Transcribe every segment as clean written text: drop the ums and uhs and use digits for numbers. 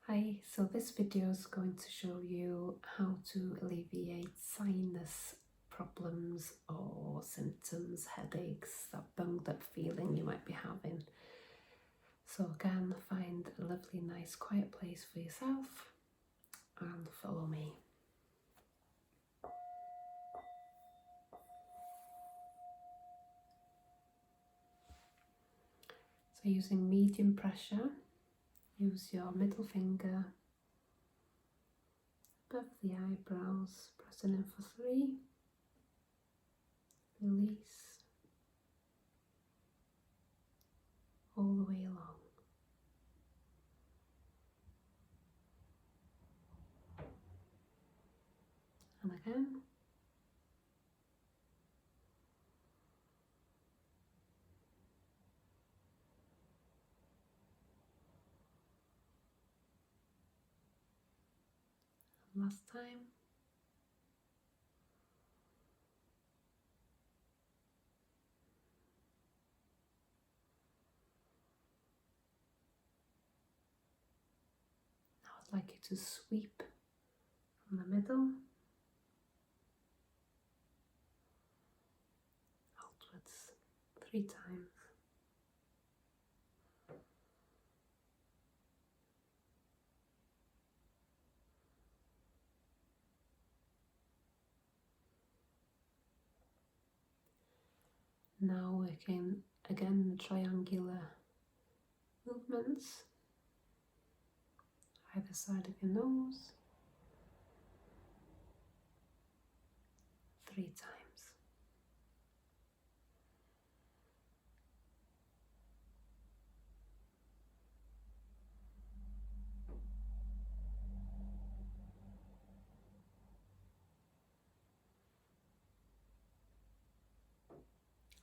Hi, so this video is going to show you how to alleviate sinus problems or symptoms, headaches, that bunged up feeling you might be having. So again, find a lovely, nice, quiet place for yourself and follow me. So using medium pressure, use your middle finger above the eyebrows, pressing in for 3, release, all the way along. And again. And last time. Now I'd like you to sweep from the middle outwards 3 times. Now working again the triangular movements either side of your nose 3 times.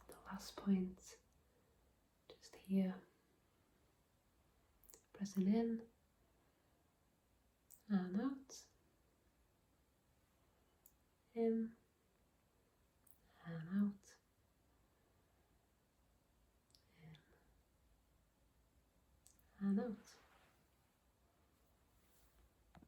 The last point, just here, pressing in and out, in and out.